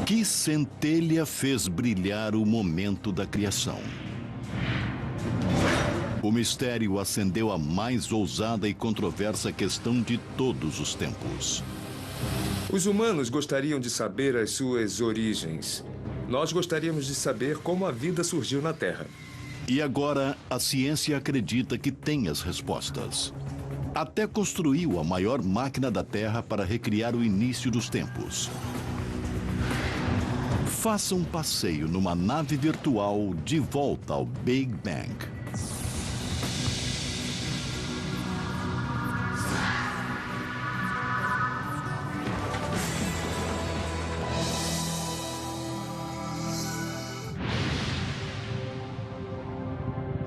Que centelha fez brilhar o momento da criação? O mistério acendeu a mais ousada e controversa questão de todos os tempos. Os humanos gostariam de saber as suas origens. Nós gostaríamos de saber como a vida surgiu na Terra. E agora, a ciência acredita que tem as respostas. Até construiu a maior máquina da Terra para recriar o início dos tempos. Faça um passeio numa nave virtual de volta ao Big Bang.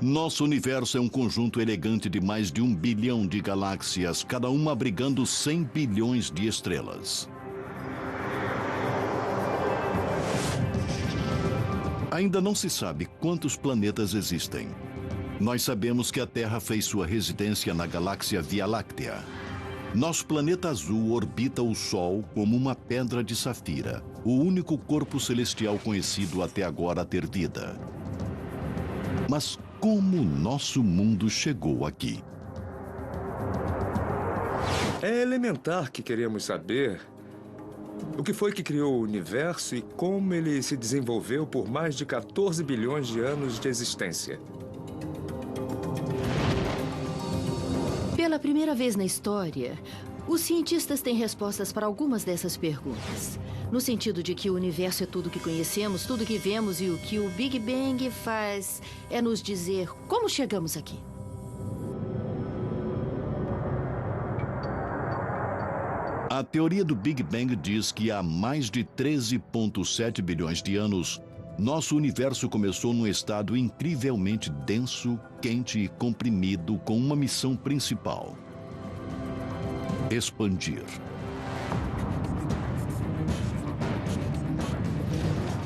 Nosso universo é um conjunto elegante de mais de 1 bilhão de galáxias, cada uma abrigando 100 bilhões de estrelas. Ainda não se sabe quantos planetas existem. Nós sabemos que a Terra fez sua residência na galáxia Via Láctea. Nosso planeta azul orbita o Sol como uma pedra de safira, o único corpo celestial conhecido até agora a ter vida. Mas como nosso mundo chegou aqui? É elementar que queremos saber o que foi que criou o universo e como ele se desenvolveu por mais de 14 bilhões de anos de existência. Pela primeira vez na história, os cientistas têm respostas para algumas dessas perguntas. No sentido de que o universo é tudo que conhecemos, tudo que vemos, e o que o Big Bang faz é nos dizer como chegamos aqui. A teoria do Big Bang diz que há mais de 13,7 bilhões de anos, nosso universo começou num estado incrivelmente denso, quente e comprimido, com uma missão principal: expandir.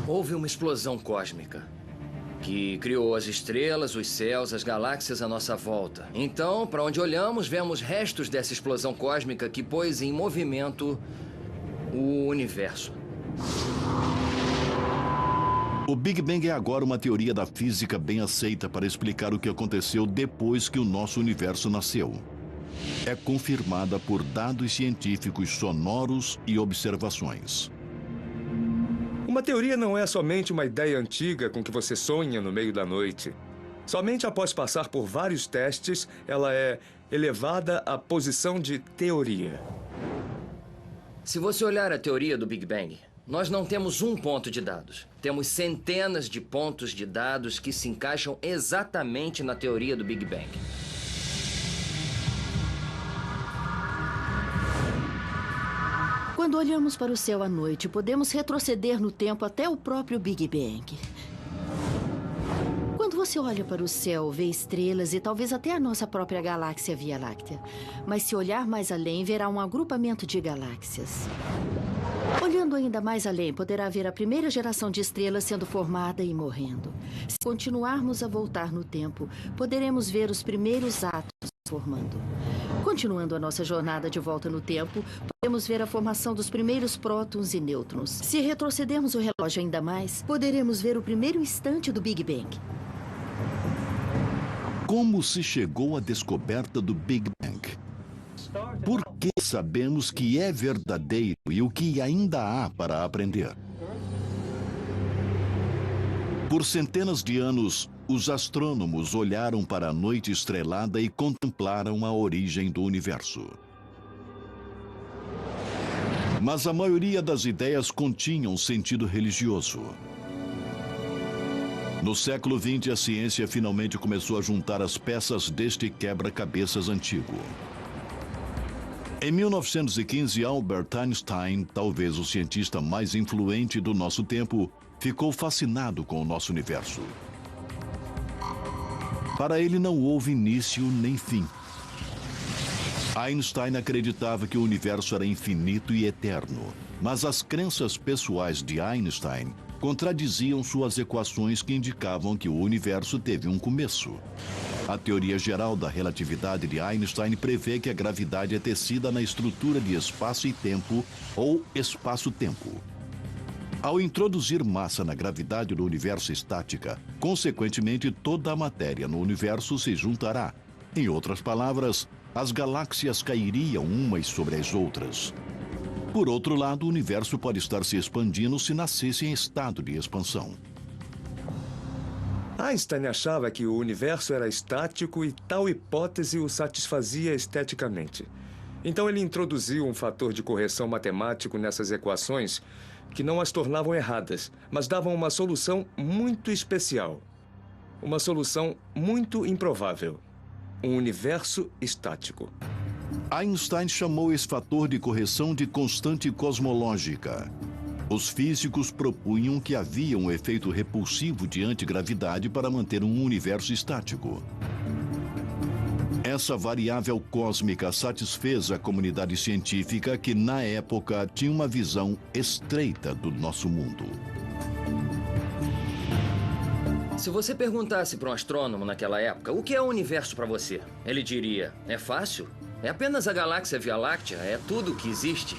Houve uma explosão cósmica que criou as estrelas, os céus, as galáxias à nossa volta. Então, para onde olhamos, vemos restos dessa explosão cósmica que pôs em movimento o universo. O Big Bang é agora uma teoria da física bem aceita para explicar o que aconteceu depois que o nosso universo nasceu. É confirmada por dados científicos sonoros e observações. Uma teoria não é somente uma ideia antiga com que você sonha no meio da noite. Somente após passar por vários testes, ela é elevada à posição de teoria. Se você olhar a teoria do Big Bang, nós não temos um ponto de dados. Temos centenas de pontos de dados que se encaixam exatamente na teoria do Big Bang. Quando olhamos para o céu à noite, podemos retroceder no tempo até o próprio Big Bang. Quando você olha para o céu, vê estrelas e talvez até a nossa própria galáxia Via Láctea. Mas se olhar mais além, verá um agrupamento de galáxias. Olhando ainda mais além, poderá ver a primeira geração de estrelas sendo formada e morrendo. Se continuarmos a voltar no tempo, poderemos ver os primeiros átomos formando. Continuando a nossa jornada de volta no tempo, podemos ver a formação dos primeiros prótons e nêutrons. Se retrocedermos o relógio ainda mais, poderemos ver o primeiro instante do Big Bang. Como se chegou à descoberta do Big Bang? Por que sabemos que é verdadeiro e o que ainda há para aprender? Por centenas de anos, os astrônomos olharam para a noite estrelada e contemplaram a origem do universo. Mas a maioria das ideias continham sentido religioso. No século XX, a ciência finalmente começou a juntar as peças deste quebra-cabeças antigo. Em 1915, Albert Einstein, talvez o cientista mais influente do nosso tempo, ficou fascinado com o nosso universo. Para ele não houve início nem fim. Einstein acreditava que o universo era infinito e eterno, mas as crenças pessoais de Einstein contradiziam suas equações que indicavam que o universo teve um começo. A teoria geral da relatividade de Einstein prevê que a gravidade é tecida na estrutura de espaço e tempo, ou espaço-tempo. Ao introduzir massa na gravidade do universo estática, consequentemente toda a matéria no universo se juntará. Em outras palavras, as galáxias cairiam umas sobre as outras. Por outro lado, o universo pode estar se expandindo se nascesse em estado de expansão. Einstein achava que o universo era estático e tal hipótese o satisfazia esteticamente. Então ele introduziu um fator de correção matemático nessas equações que não as tornavam erradas, mas davam uma solução muito especial. Uma solução muito improvável. Um universo estático. Einstein chamou esse fator de correção de constante cosmológica. Os físicos propunham que havia um efeito repulsivo de antigravidade para manter um universo estático. Essa variável cósmica satisfez a comunidade científica que, na época, tinha uma visão estreita do nosso mundo. Se você perguntasse para um astrônomo naquela época, o que é o universo para você? Ele diria, é fácil. É apenas a galáxia Via Láctea, é tudo o que existe.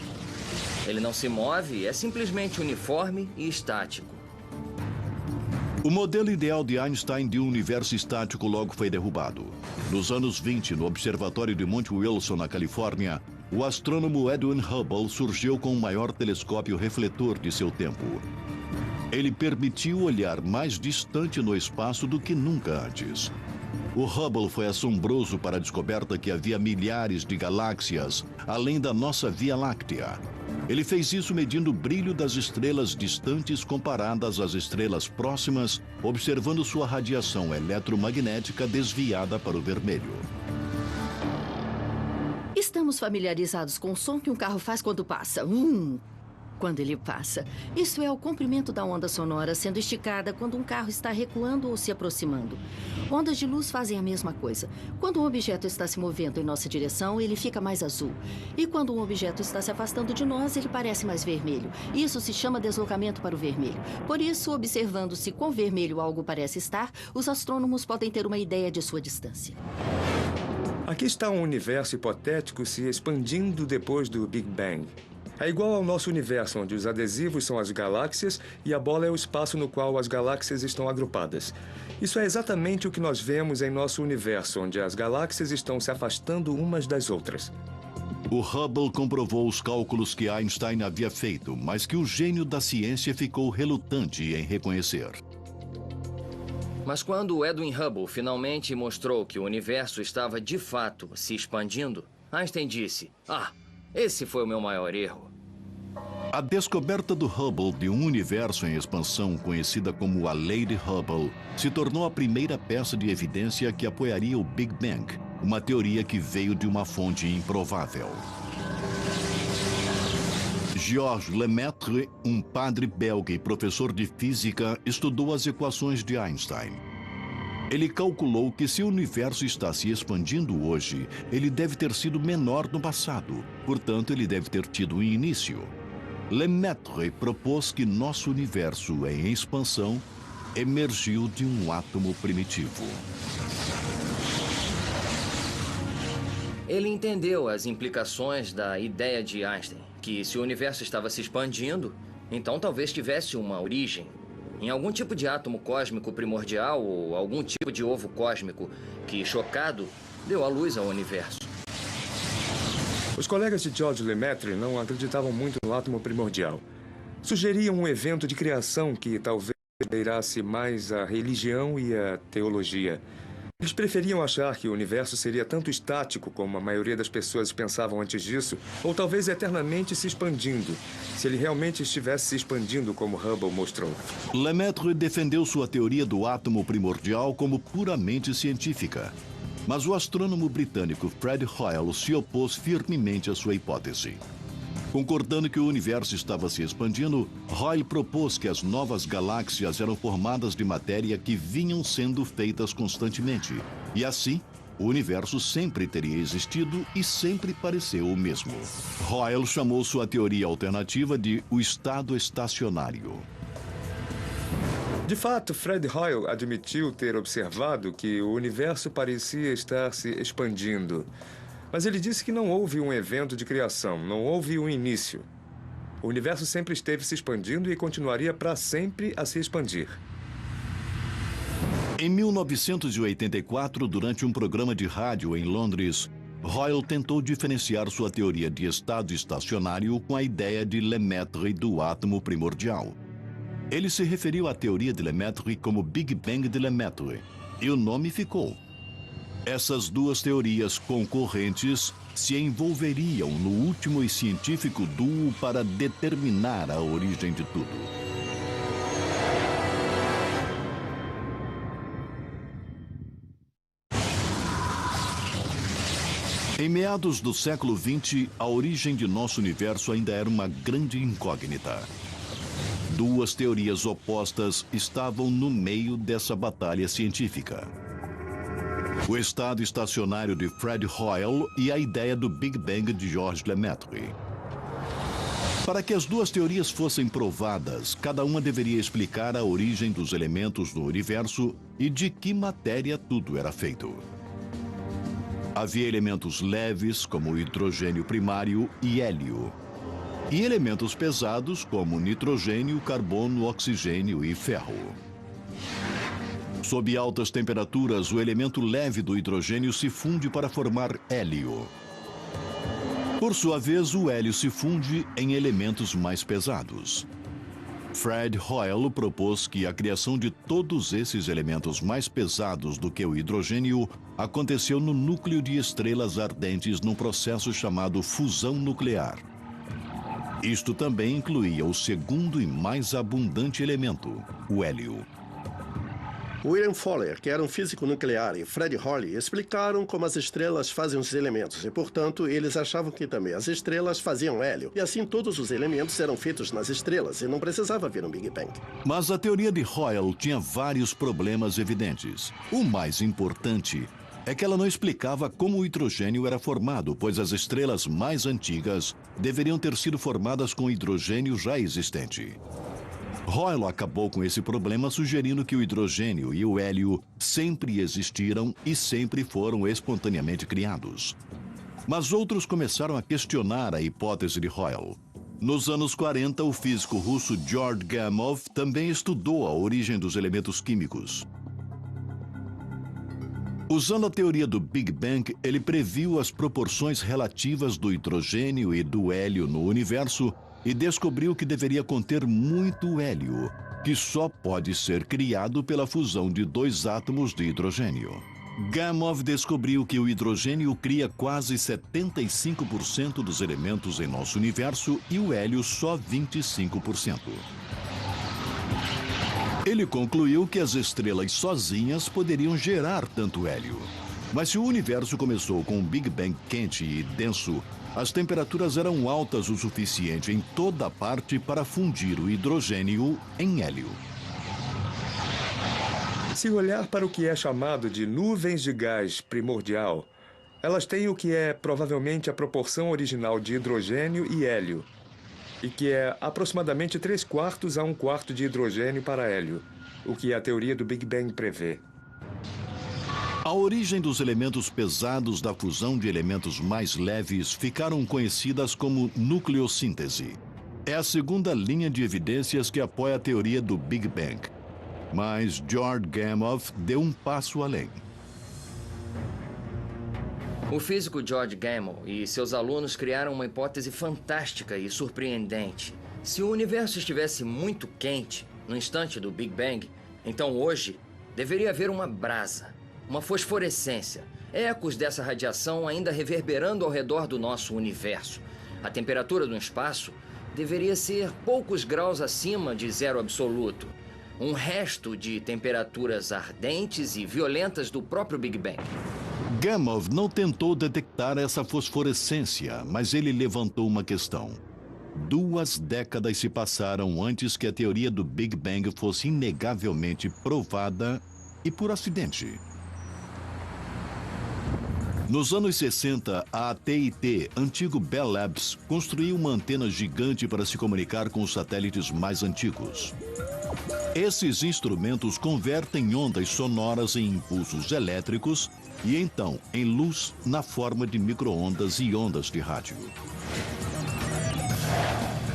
Ele não se move, é simplesmente uniforme e estático. O modelo ideal de Einstein de um universo estático logo foi derrubado. Nos anos 20, no Observatório de Monte Wilson, na Califórnia, o astrônomo Edwin Hubble surgiu com o maior telescópio refletor de seu tempo. Ele permitiu olhar mais distante no espaço do que nunca antes. O Hubble foi assombroso para a descoberta que havia milhares de galáxias, além da nossa Via Láctea. Ele fez isso medindo o brilho das estrelas distantes comparadas às estrelas próximas, observando sua radiação eletromagnética desviada para o vermelho. Estamos familiarizados com o som que um carro faz quando passa. Quando ele passa. Isso é o comprimento da onda sonora sendo esticada quando um carro está recuando ou se aproximando. Ondas de luz fazem a mesma coisa. Quando um objeto está se movendo em nossa direção, ele fica mais azul. E quando um objeto está se afastando de nós, ele parece mais vermelho. Isso se chama deslocamento para o vermelho. Por isso, observando se quão vermelho algo parece estar, os astrônomos podem ter uma ideia de sua distância. Aqui está um universo hipotético se expandindo depois do Big Bang. É igual ao nosso universo, onde os adesivos são as galáxias e a bola é o espaço no qual as galáxias estão agrupadas. Isso é exatamente o que nós vemos em nosso universo, onde as galáxias estão se afastando umas das outras. O Hubble comprovou os cálculos que Einstein havia feito, mas que o gênio da ciência ficou relutante em reconhecer. Mas quando Edwin Hubble finalmente mostrou que o universo estava de fato se expandindo, Einstein disse, esse foi o meu maior erro. A descoberta do Hubble de um universo em expansão, conhecida como a Lei de Hubble, se tornou a primeira peça de evidência que apoiaria o Big Bang, uma teoria que veio de uma fonte improvável. Georges Lemaitre, um padre belga e professor de física, estudou as equações de Einstein. Ele calculou que se o universo está se expandindo hoje, ele deve ter sido menor no passado. Portanto, ele deve ter tido um início. Lemaitre propôs que nosso universo em expansão emergiu de um átomo primitivo. Ele entendeu as implicações da ideia de Einstein, que se o universo estava se expandindo, então talvez tivesse uma origem em algum tipo de átomo cósmico primordial ou algum tipo de ovo cósmico que, chocado, deu à luz ao universo. Os colegas de Georges Lemaitre não acreditavam muito no átomo primordial. Sugeriam um evento de criação que talvez beirasse mais a religião e a teologia. Eles preferiam achar que o universo seria tanto estático como a maioria das pessoas pensavam antes disso, ou talvez eternamente se expandindo, se ele realmente estivesse se expandindo como Hubble mostrou. Lemaitre defendeu sua teoria do átomo primordial como puramente científica. Mas o astrônomo britânico Fred Hoyle se opôs firmemente à sua hipótese. Concordando que o universo estava se expandindo, Hoyle propôs que as novas galáxias eram formadas de matéria que vinham sendo feitas constantemente. E assim, o universo sempre teria existido e sempre pareceu o mesmo. Hoyle chamou sua teoria alternativa de o estado estacionário. De fato, Fred Hoyle admitiu ter observado que o universo parecia estar se expandindo. Mas ele disse que não houve um evento de criação, não houve um início. O O universo sempre esteve se expandindo e continuaria para sempre a se expandir. Em 1984, durante um programa de rádio em Londres, Hoyle tentou diferenciar sua teoria de estado estacionário com a ideia de Lemaitre do átomo primordial. Ele se referiu à teoria de Lemaitre como Big Bang de Lemaitre, e o nome ficou. Essas duas teorias concorrentes se envolveriam no último e científico duo para determinar a origem de tudo. Em meados do século XX, a origem de nosso universo ainda era uma grande incógnita. Duas teorias opostas estavam no meio dessa batalha científica: o estado estacionário de Fred Hoyle e a ideia do Big Bang de Georges Lemaitre. Para que as duas teorias fossem provadas, cada uma deveria explicar a origem dos elementos do universo e de que matéria tudo era feito. Havia elementos leves, como o hidrogênio primário e hélio, e elementos pesados, como nitrogênio, carbono, oxigênio e ferro. Sob altas temperaturas, o elemento leve do hidrogênio se funde para formar hélio. Por sua vez, o hélio se funde em elementos mais pesados. Fred Hoyle propôs que a criação de todos esses elementos mais pesados do que o hidrogênio aconteceu no núcleo de estrelas ardentes num processo chamado fusão nuclear. Isto também incluía o segundo e mais abundante elemento, o hélio. William Fowler, que era um físico nuclear, e Fred Hoyle explicaram como as estrelas fazem os elementos e, portanto, eles achavam que também as estrelas faziam hélio. E assim todos os elementos eram feitos nas estrelas e não precisava haver um Big Bang. Mas a teoria de Hoyle tinha vários problemas evidentes. O mais importante é que ela não explicava como o hidrogênio era formado, pois as estrelas mais antigas deveriam ter sido formadas com hidrogênio já existente. Hoyle acabou com esse problema sugerindo que o hidrogênio e o hélio sempre existiram e sempre foram espontaneamente criados. Mas outros começaram a questionar a hipótese de Hoyle. Nos anos 40, o físico russo Georg Gamow também estudou a origem dos elementos químicos. Usando a teoria do Big Bang, ele previu as proporções relativas do hidrogênio e do hélio no universo e descobriu que deveria conter muito hélio, que só pode ser criado pela fusão de dois átomos de hidrogênio. Gamow descobriu que o hidrogênio cria quase 75% dos elementos em nosso universo e o hélio só 25%. Ele concluiu que as estrelas sozinhas poderiam gerar tanto hélio. Mas se o universo começou com um Big Bang quente e denso, as temperaturas eram altas o suficiente em toda parte para fundir o hidrogênio em hélio. Se olhar para o que é chamado de nuvens de gás primordial, elas têm o que é provavelmente a proporção original de hidrogênio e hélio, e que é aproximadamente 3/4 a 1/4 de hidrogênio para hélio, o que a teoria do Big Bang prevê. A origem dos elementos pesados da fusão de elementos mais leves ficaram conhecidas como nucleossíntese. É a segunda linha de evidências que apoia a teoria do Big Bang. Mas Georg Gamow deu um passo além. O físico George Gamow e seus alunos criaram uma hipótese fantástica e surpreendente. Se o universo estivesse muito quente, no instante do Big Bang, então hoje deveria haver uma brasa, uma fosforescência, ecos dessa radiação ainda reverberando ao redor do nosso universo. A temperatura do espaço deveria ser poucos graus acima de zero absoluto. Um resto de temperaturas ardentes e violentas do próprio Big Bang. Gamow não tentou detectar essa fosforescência, mas ele levantou uma questão. 2 décadas se passaram antes que a teoria do Big Bang fosse inegavelmente provada e por acidente. Nos anos 60, a AT&T, antigo Bell Labs, construiu uma antena gigante para se comunicar com os satélites mais antigos. Esses instrumentos convertem ondas sonoras em impulsos elétricos e então em luz na forma de micro-ondas e ondas de rádio.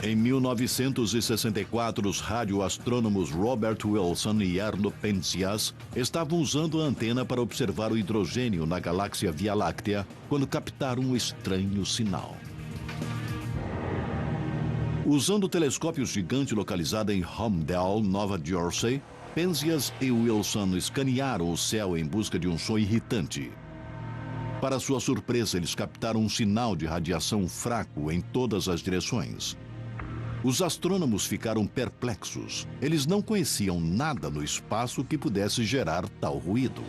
Em 1964, os radioastrônomos Robert Wilson e Arno Penzias estavam usando a antena para observar o hidrogênio na galáxia Via Láctea quando captaram um estranho sinal. Usando o telescópio gigante localizado em Holmdel, Nova Jersey, Penzias e Wilson escanearam o céu em busca de um som irritante. Para sua surpresa, eles captaram um sinal de radiação fraco em todas as direções. Os astrônomos ficaram perplexos. Eles não conheciam nada no espaço que pudesse gerar tal ruído.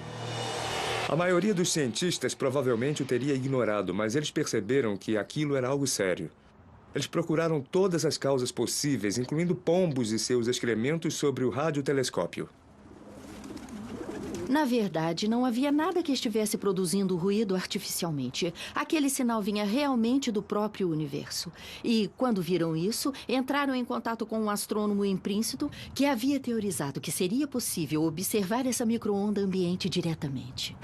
A maioria dos cientistas provavelmente o teria ignorado, mas eles perceberam que aquilo era algo sério. Eles procuraram todas as causas possíveis, incluindo pombos e seus excrementos sobre o radiotelescópio. Na verdade, não havia nada que estivesse produzindo ruído artificialmente. Aquele sinal vinha realmente do próprio universo. E, quando viram isso, entraram em contato com um astrônomo em Princeton que havia teorizado que seria possível observar essa micro-onda ambiente diretamente.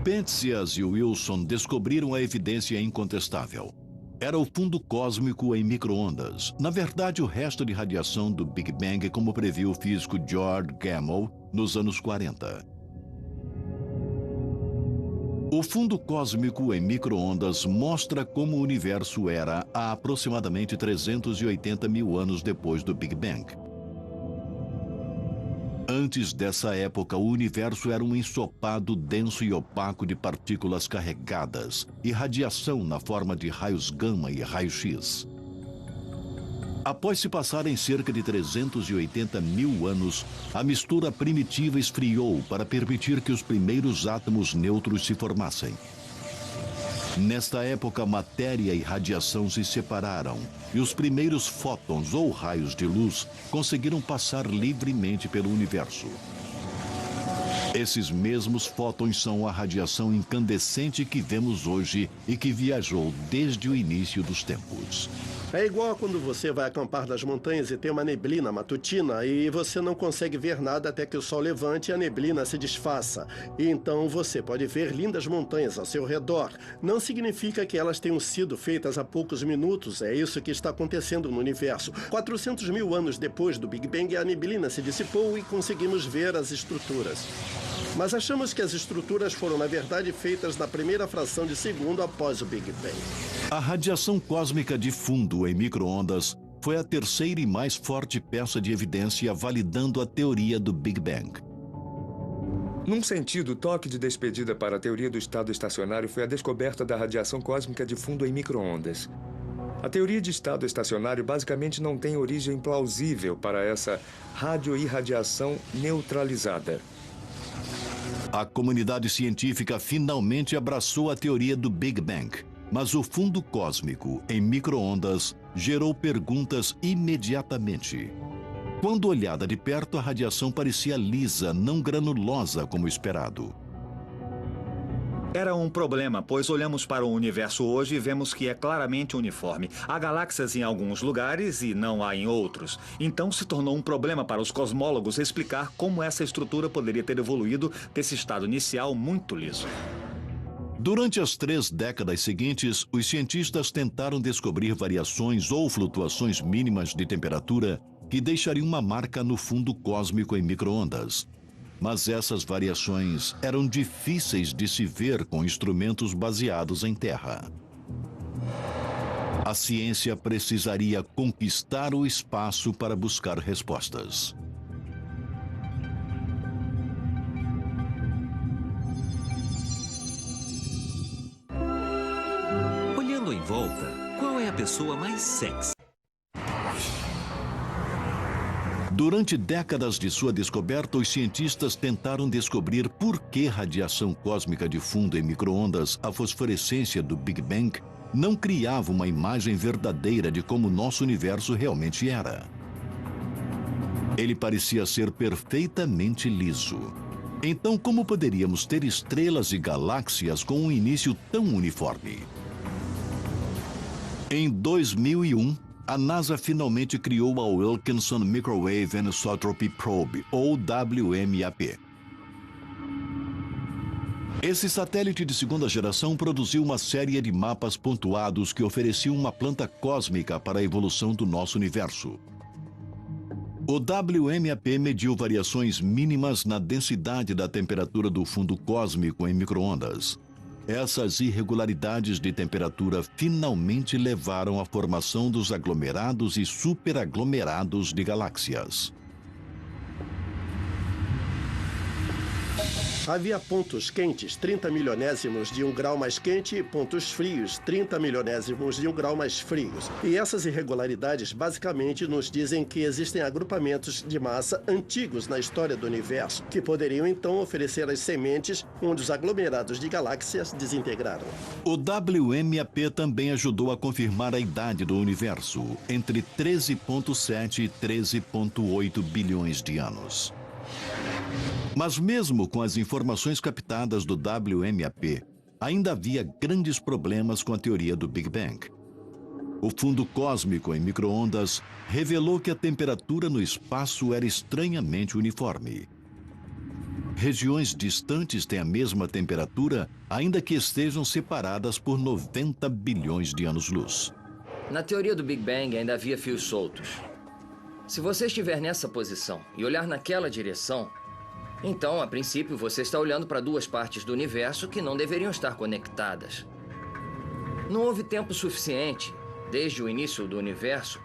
Penzias e Wilson descobriram a evidência incontestável. Era o fundo cósmico em micro-ondas. Na verdade, o resto de radiação do Big Bang, como previu o físico George Gamow nos anos 40. O fundo cósmico em micro-ondas mostra como o universo era há aproximadamente 380 mil anos depois do Big Bang. Antes dessa época, o universo era um ensopado denso e opaco de partículas carregadas e radiação na forma de raios gama e raio-x. Após se passarem cerca de 380 mil anos, a mistura primitiva esfriou para permitir que os primeiros átomos neutros se formassem. Nesta época, matéria e radiação se separaram e os primeiros fótons ou raios de luz conseguiram passar livremente pelo universo. Esses mesmos fótons são a radiação incandescente que vemos hoje e que viajou desde o início dos tempos. É igual a quando você vai acampar nas montanhas e tem uma neblina matutina e você não consegue ver nada até que o sol levante e a neblina se desfaça. E então você pode ver lindas montanhas ao seu redor. Não significa que elas tenham sido feitas há poucos minutos. É isso que está acontecendo no universo. 400 mil anos depois do Big Bang, a neblina se dissipou e conseguimos ver as estruturas. Mas achamos que as estruturas foram, na verdade, feitas na primeira fração de segundo após o Big Bang. A radiação cósmica de fundo em micro-ondas foi a terceira e mais forte peça de evidência validando a teoria do Big Bang. Num sentido, o toque de despedida para a teoria do estado estacionário foi a descoberta da radiação cósmica de fundo em micro-ondas. A teoria de estado estacionário basicamente não tem origem plausível para essa radioirradiação neutralizada. A comunidade científica finalmente abraçou a teoria do Big Bang, mas o fundo cósmico em micro-ondas gerou perguntas imediatamente. Quando olhada de perto, a radiação parecia lisa, não granulosa como esperado. Era um problema, pois olhamos para o universo hoje e vemos que é claramente uniforme. Há galáxias em alguns lugares e não há em outros. Então se tornou um problema para os cosmólogos explicar como essa estrutura poderia ter evoluído desse estado inicial muito liso. Durante as 3 décadas seguintes, os cientistas tentaram descobrir variações ou flutuações mínimas de temperatura que deixariam uma marca no fundo cósmico em micro-ondas. Mas essas variações eram difíceis de se ver com instrumentos baseados em terra. A ciência precisaria conquistar o espaço para buscar respostas. Olhando em volta, qual é a pessoa mais sexy? Durante décadas de sua descoberta, os cientistas tentaram descobrir por que radiação cósmica de fundo em micro-ondas, a fosforescência do Big Bang, não criava uma imagem verdadeira de como nosso universo realmente era. Ele parecia ser perfeitamente liso. Então, como poderíamos ter estrelas e galáxias com um início tão uniforme? Em 2001, a NASA finalmente criou a Wilkinson Microwave Anisotropy Probe, ou WMAP. Esse satélite de segunda geração produziu uma série de mapas pontuados que ofereciam uma planta cósmica para a evolução do nosso universo. O WMAP mediu variações mínimas na densidade da temperatura do fundo cósmico em micro-ondas. Essas irregularidades de temperatura finalmente levaram à formação dos aglomerados e superaglomerados de galáxias. Havia pontos quentes 30 milionésimos de um grau mais quente e pontos frios 30 milionésimos de um grau mais frios. E essas irregularidades basicamente nos dizem que existem agrupamentos de massa antigos na história do universo, que poderiam então oferecer as sementes onde os aglomerados de galáxias desintegraram. O WMAP também ajudou a confirmar a idade do universo, entre 13,7 e 13,8 bilhões de anos. Mas mesmo com as informações captadas do WMAP, ainda havia grandes problemas com a teoria do Big Bang. O fundo cósmico em micro-ondas revelou que a temperatura no espaço era estranhamente uniforme. Regiões distantes têm a mesma temperatura, ainda que estejam separadas por 90 bilhões de anos-luz. Na teoria do Big Bang ainda havia fios soltos. Se você estiver nessa posição e olhar naquela direção, então, a princípio, você está olhando para duas partes do universo que não deveriam estar conectadas. Não houve tempo suficiente, desde o início do universo,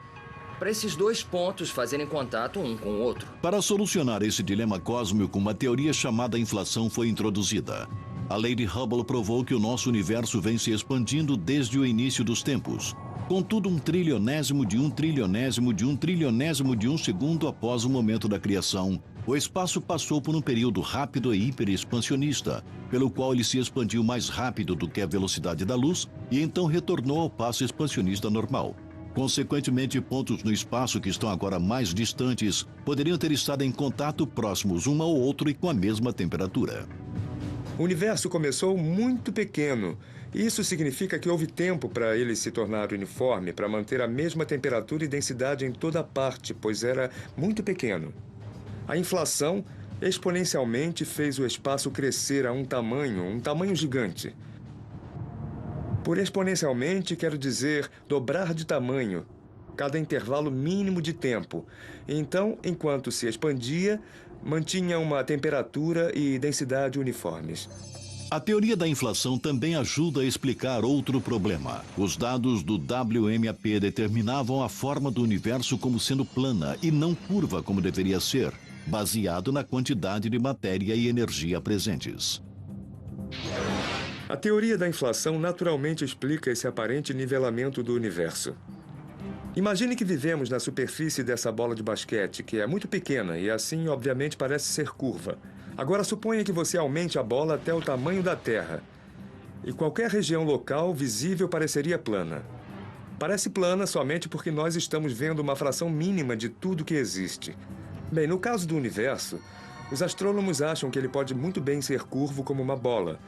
para esses dois pontos fazerem contato um com o outro. Para solucionar esse dilema cósmico, uma teoria chamada inflação foi introduzida. A lei de Hubble provou que o nosso universo vem se expandindo desde o início dos tempos. Contudo, 1/trilionésimo de 1/trilionésimo de 1/trilionésimo de um segundo após o momento da criação, o espaço passou por um período rápido e hiperexpansionista, pelo qual ele se expandiu mais rápido do que a velocidade da luz e então retornou ao passo expansionista normal. Consequentemente, pontos no espaço que estão agora mais distantes poderiam ter estado em contato próximos um ao outro e com a mesma temperatura. O universo começou muito pequeno. Isso significa que houve tempo para ele se tornar uniforme, para manter a mesma temperatura e densidade em toda parte, pois era muito pequeno. A inflação exponencialmente fez o espaço crescer a um tamanho gigante. Por exponencialmente, quero dizer dobrar de tamanho, cada intervalo mínimo de tempo. Então, enquanto se expandia, mantinha uma temperatura e densidade uniformes. A teoria da inflação também ajuda a explicar outro problema. Os dados do WMAP determinavam a forma do universo como sendo plana e não curva como deveria ser, baseado na quantidade de matéria e energia presentes. A teoria da inflação naturalmente explica esse aparente nivelamento do universo. Imagine que vivemos na superfície dessa bola de basquete, que é muito pequena e assim, obviamente, parece ser curva. Agora, suponha que você aumente a bola até o tamanho da Terra. E qualquer região local visível pareceria plana. Parece plana somente porque nós estamos vendo uma fração mínima de tudo que existe. Bem, no caso do universo, os astrônomos acham que ele pode muito bem ser curvo como uma bola.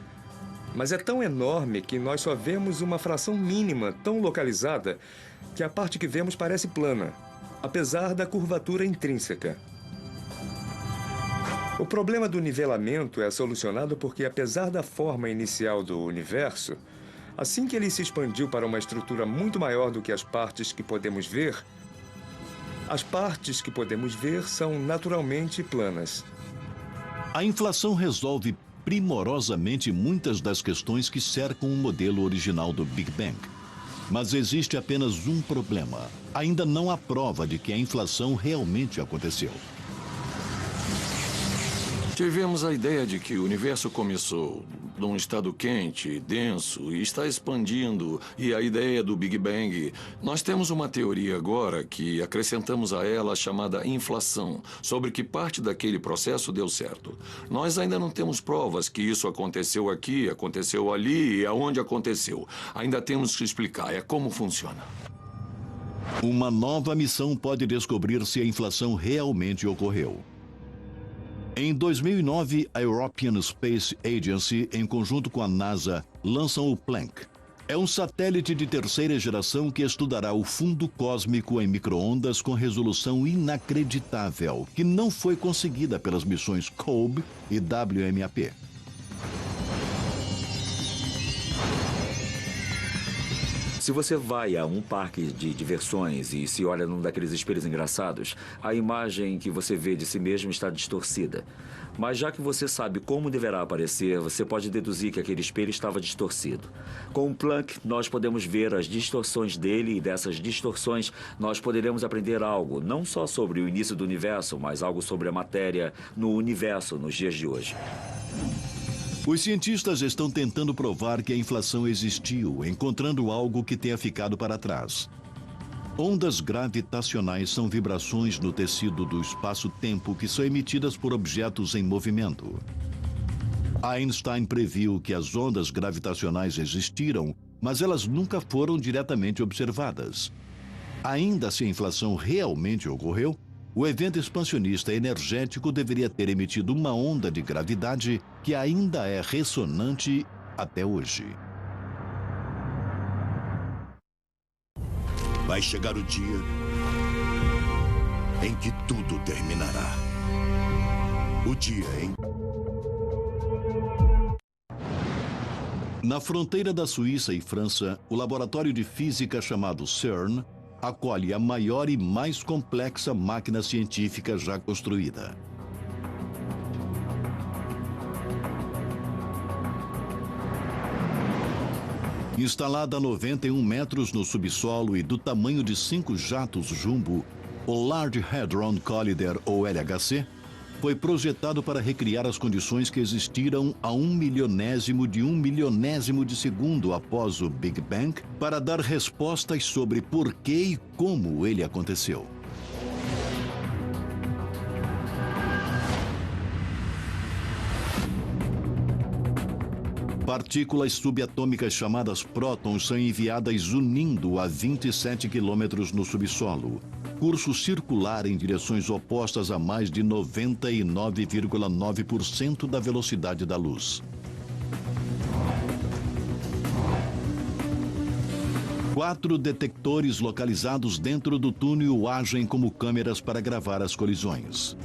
Mas é tão enorme que nós só vemos uma fração mínima tão localizada que a parte que vemos parece plana, apesar da curvatura intrínseca. O problema do nivelamento é solucionado porque, apesar da forma inicial do universo, assim que ele se expandiu para uma estrutura muito maior do que as partes que podemos ver, as partes que podemos ver são naturalmente planas. A inflação resolve primorosamente muitas das questões que cercam o modelo original do Big Bang. Mas existe apenas um problema. Ainda não há prova de que a inflação realmente aconteceu. Tivemos a ideia de que o universo começou num estado quente, denso e está expandindo, e a ideia do Big Bang. Nós temos uma teoria agora que acrescentamos a ela chamada inflação, sobre que parte daquele processo deu certo. Nós ainda não temos provas que isso aconteceu aqui, aconteceu ali e aonde aconteceu. Ainda temos que explicar, é como funciona. Uma nova missão pode descobrir se a inflação realmente ocorreu. Em 2009, a European Space Agency, em conjunto com a NASA, lançam o Planck. É um satélite de terceira geração que estudará o fundo cósmico em micro-ondas com resolução inacreditável, que não foi conseguida pelas missões COBE e WMAP. Se você vai a um parque de diversões e se olha num daqueles espelhos engraçados, a imagem que você vê de si mesmo está distorcida. Mas já que você sabe como deverá aparecer, você pode deduzir que aquele espelho estava distorcido. Com o Planck, nós podemos ver as distorções dele e dessas distorções nós poderemos aprender algo, não só sobre o início do universo, mas algo sobre a matéria no universo nos dias de hoje. Os cientistas estão tentando provar que a inflação existiu, encontrando algo que tenha ficado para trás. Ondas gravitacionais são vibrações no tecido do espaço-tempo que são emitidas por objetos em movimento. Einstein previu que as ondas gravitacionais existiram, mas elas nunca foram diretamente observadas. Ainda se a inflação realmente ocorreu, o evento expansionista energético deveria ter emitido uma onda de gravidade que ainda é ressonante até hoje. Vai chegar o dia em que tudo terminará. O dia em... Na fronteira da Suíça e França, o laboratório de física chamado CERN acolhe a maior e mais complexa máquina científica já construída. Instalada a 91 metros no subsolo e do tamanho de 5 jatos jumbo, o Large Hadron Collider, ou LHC, foi projetado para recriar as condições que existiram a 1/1000 de segundo após o Big Bang, para dar respostas sobre por que e como ele aconteceu. Partículas subatômicas chamadas prótons são enviadas unindo a 27 quilômetros no subsolo, curso circular em direções opostas a mais de 99,9% da velocidade da luz. Quatro detectores localizados dentro do túnel agem como câmeras para gravar as colisões.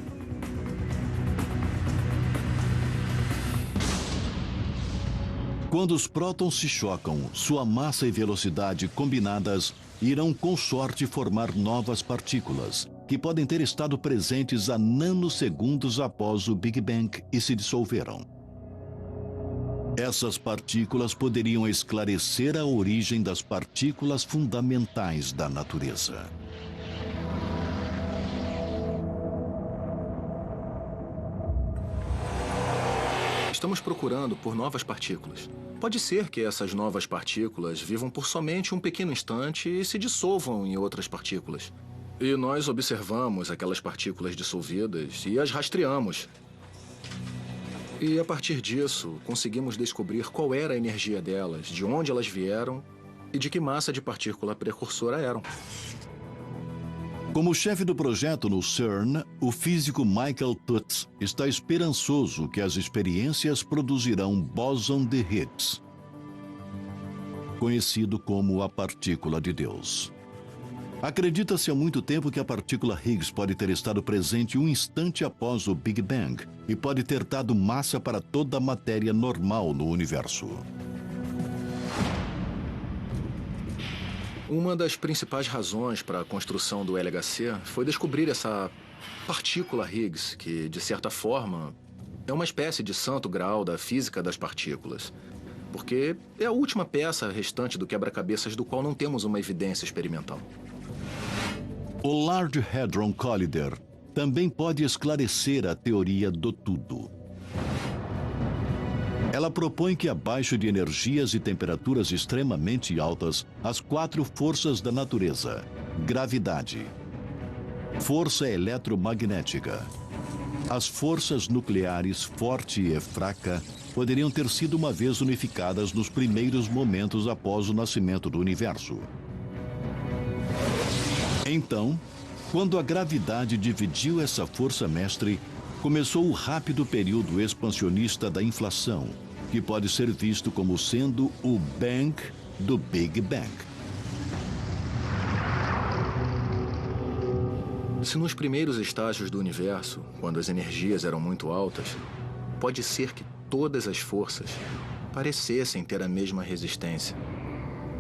Quando os prótons se chocam, sua massa e velocidade combinadas irão com sorte formar novas partículas, que podem ter estado presentes há nanosegundos após o Big Bang e se dissolveram. Essas partículas poderiam esclarecer a origem das partículas fundamentais da natureza. Estamos procurando por novas partículas. Pode ser que essas novas partículas vivam por somente um pequeno instante e se dissolvam em outras partículas. E nós observamos aquelas partículas dissolvidas e as rastreamos. E a partir disso, conseguimos descobrir qual era a energia delas, de onde elas vieram e de que massa de partícula precursora eram. Como chefe do projeto no CERN, o físico Michael Tutz está esperançoso que as experiências produzirão bóson de Higgs, conhecido como a partícula de Deus. Acredita-se há muito tempo que a partícula Higgs pode ter estado presente um instante após o Big Bang e pode ter dado massa para toda a matéria normal no universo. Uma das principais razões para a construção do LHC foi descobrir essa partícula Higgs, que, de certa forma, é uma espécie de santo graal da física das partículas, porque é a última peça restante do quebra-cabeças do qual não temos uma evidência experimental. O Large Hadron Collider também pode esclarecer a teoria do tudo. Ela propõe que abaixo de energias e temperaturas extremamente altas, as 4 forças da natureza, gravidade, força eletromagnética, as forças nucleares forte e fraca, poderiam ter sido uma vez unificadas nos primeiros momentos após o nascimento do universo. Então, quando a gravidade dividiu essa força mestre, começou o rápido período expansionista da inflação, que pode ser visto como sendo o Bang do Big Bang. Se nos primeiros estágios do universo, quando as energias eram muito altas, pode ser que todas as forças parecessem ter a mesma resistência.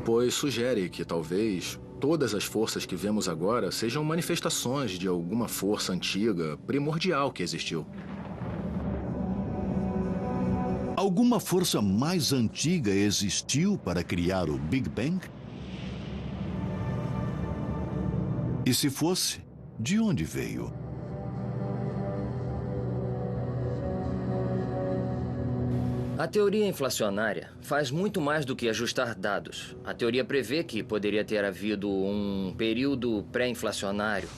Pois sugere que talvez todas as forças que vemos agora sejam manifestações de alguma força antiga, primordial que existiu. Alguma força mais antiga existiu para criar o Big Bang? E se fosse, de onde veio? A teoria inflacionária faz muito mais do que ajustar dados. A teoria prevê que poderia ter havido um período pré-inflacionário.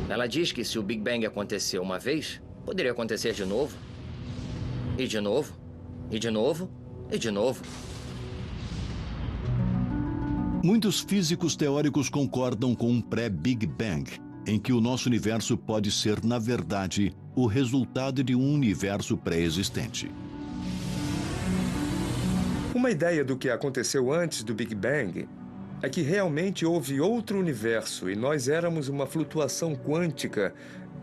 Ela diz que se o Big Bang aconteceu uma vez, poderia acontecer de novo. E de novo. E de novo. E de novo. Muitos físicos teóricos concordam com um pré-Big Bang, em que o nosso universo pode ser, na verdade, o resultado de um universo pré-existente. Uma ideia do que aconteceu antes do Big Bang é que realmente houve outro universo e nós éramos uma flutuação quântica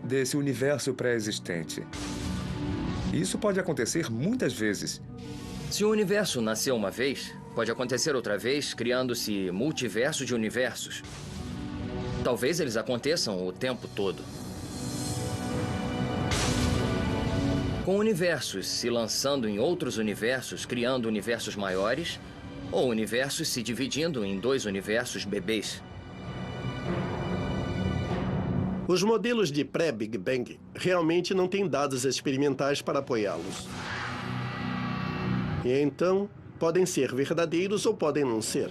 desse universo pré-existente. Isso pode acontecer muitas vezes. Se o universo nasceu uma vez, pode acontecer outra vez, criando-se multiverso de universos. Talvez eles aconteçam o tempo todo. Com universos se lançando em outros universos, criando universos maiores, ou universos se dividindo em dois universos bebês. Os modelos de pré-Big Bang realmente não têm dados experimentais para apoiá-los. E então, podem ser verdadeiros ou podem não ser.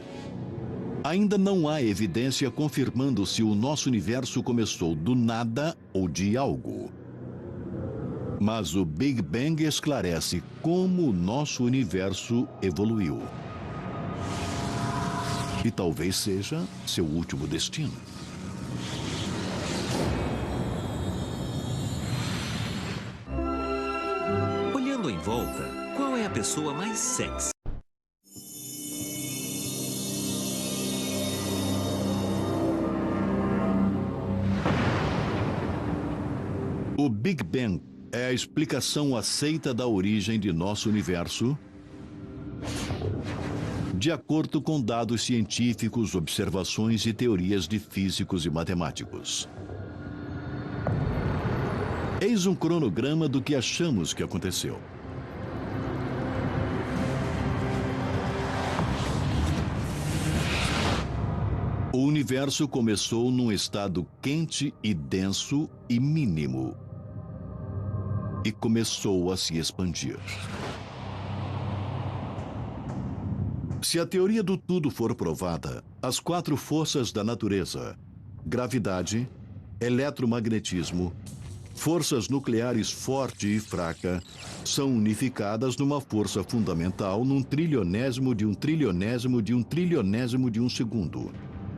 Ainda não há evidência confirmando se o nosso universo começou do nada ou de algo. Mas o Big Bang esclarece como o nosso universo evoluiu. E talvez seja seu último destino. Olhando em volta, qual é a pessoa mais sexy? O Big Bang é a explicação aceita da origem de nosso universo, de acordo com dados científicos, observações e teorias de físicos e matemáticos. Eis um cronograma do que achamos que aconteceu. O universo começou num estado quente e denso e mínimo. E começou a se expandir. Se a teoria do tudo for provada, as 4 forças da natureza, gravidade, eletromagnetismo, forças nucleares forte e fraca, são unificadas numa força fundamental num trilionésimo de um trilionésimo de um trilionésimo de um segundo.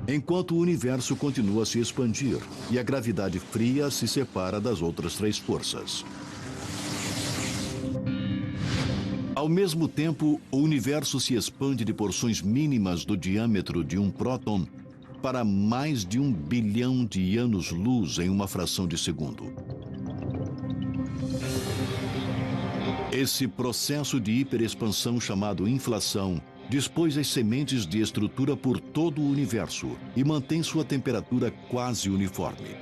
Enquanto o universo continua a se expandir e a gravidade fria se separa das outras 3 forças. Ao mesmo tempo, o universo se expande de porções mínimas do diâmetro de um próton para mais de 1 bilhão de anos-luz em uma fração de segundo. Esse processo de hiperexpansão chamado inflação dispôs as sementes de estrutura por todo o universo e mantém sua temperatura quase uniforme.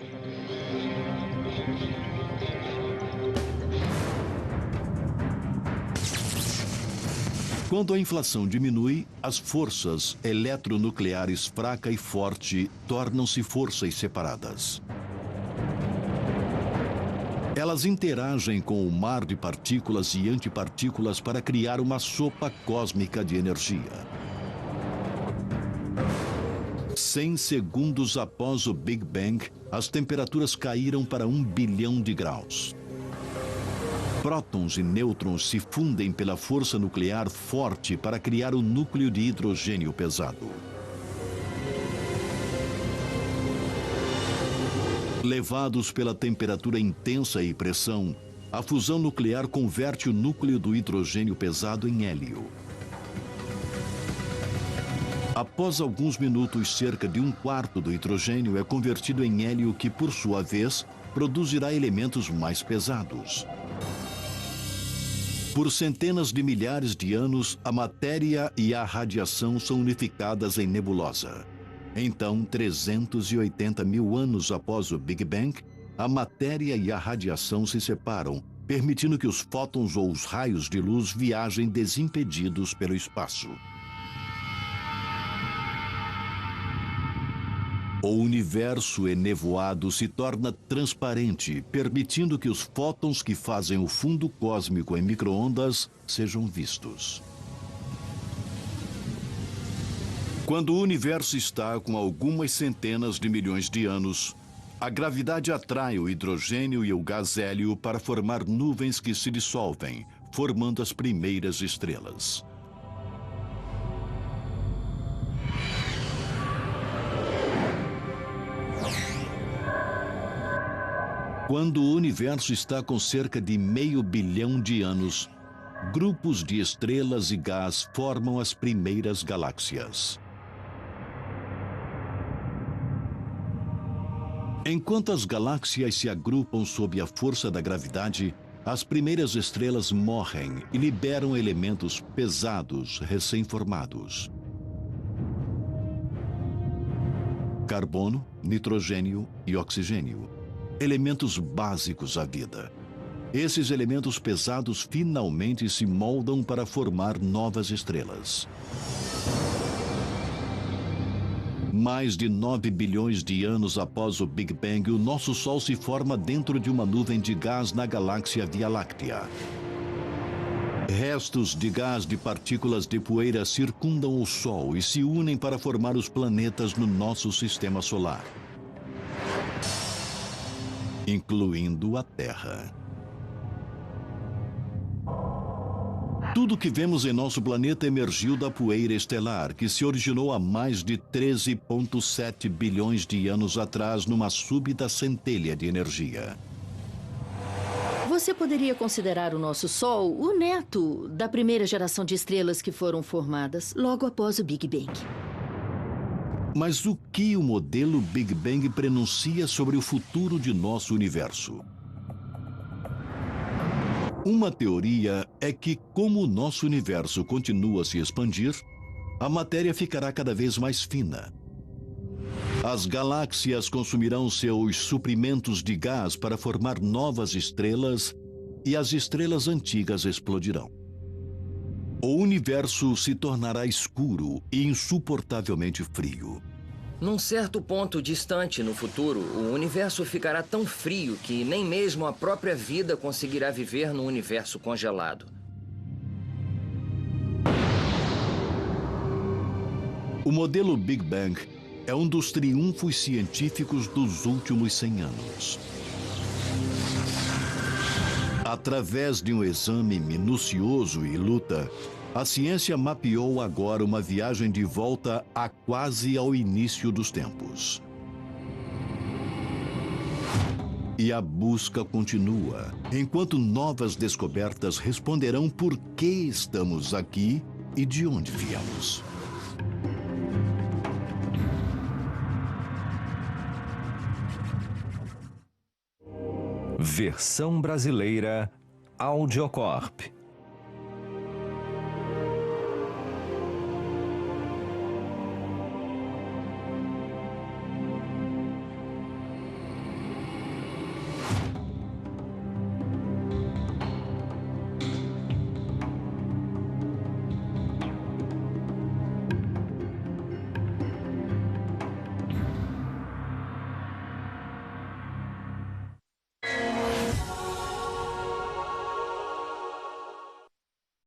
Quando a inflação diminui, as forças eletronucleares fraca e forte tornam-se forças separadas. Elas interagem com o mar de partículas e antipartículas para criar uma sopa cósmica de energia. 100 segundos após o Big Bang, as temperaturas caíram para 1 bilhão de graus. Prótons e nêutrons se fundem pela força nuclear forte para criar o núcleo de hidrogênio pesado. Levados pela temperatura intensa e pressão, a fusão nuclear converte o núcleo do hidrogênio pesado em hélio. Após alguns minutos, cerca de 1/4 do hidrogênio é convertido em hélio que, por sua vez, produzirá elementos mais pesados. Por centenas de milhares de anos, a matéria e a radiação são unificadas em nebulosa. Então, 380 mil anos após o Big Bang, a matéria e a radiação se separam, permitindo que os fótons ou os raios de luz viajem desimpedidos pelo espaço. O universo enevoado se torna transparente, permitindo que os fótons que fazem o fundo cósmico em micro-ondas sejam vistos. Quando o universo está com algumas centenas de milhões de anos, a gravidade atrai o hidrogênio e o gás hélio para formar nuvens que se dissolvem, formando as primeiras estrelas. Quando o universo está com cerca de 500 bilhão de anos, grupos de estrelas e gás formam as primeiras galáxias. Enquanto as galáxias se agrupam sob a força da gravidade, as primeiras estrelas morrem e liberam elementos pesados recém-formados. Carbono, nitrogênio e oxigênio. Elementos básicos à vida. Esses elementos pesados finalmente se moldam para formar novas estrelas. Mais de 9 bilhões de anos após o Big Bang, o nosso Sol se forma dentro de uma nuvem de gás na galáxia Via Láctea. Restos de gás de partículas de poeira circundam o Sol e se unem para formar os planetas no nosso sistema solar, incluindo a Terra. Tudo que vemos em nosso planeta emergiu da poeira estelar, que se originou há mais de 13,7 bilhões de anos atrás numa súbita centelha de energia. Você poderia considerar o nosso Sol o neto da primeira geração de estrelas que foram formadas logo após o Big Bang. Mas o que o modelo Big Bang prenuncia sobre o futuro de nosso universo? Uma teoria é que, como o nosso universo continua a se expandir, a matéria ficará cada vez mais fina. As galáxias consumirão seus suprimentos de gás para formar novas estrelas e as estrelas antigas explodirão. O universo se tornará escuro e insuportavelmente frio. Num certo ponto distante no futuro, o universo ficará tão frio que nem mesmo a própria vida conseguirá viver no universo congelado. O modelo Big Bang é um dos triunfos científicos dos últimos 100 anos. Através de um exame minucioso e luta, a ciência mapeou agora uma viagem de volta a quase ao início dos tempos. E a busca continua, enquanto novas descobertas responderão por que estamos aqui e de onde viemos. Versão brasileira Audiocorp.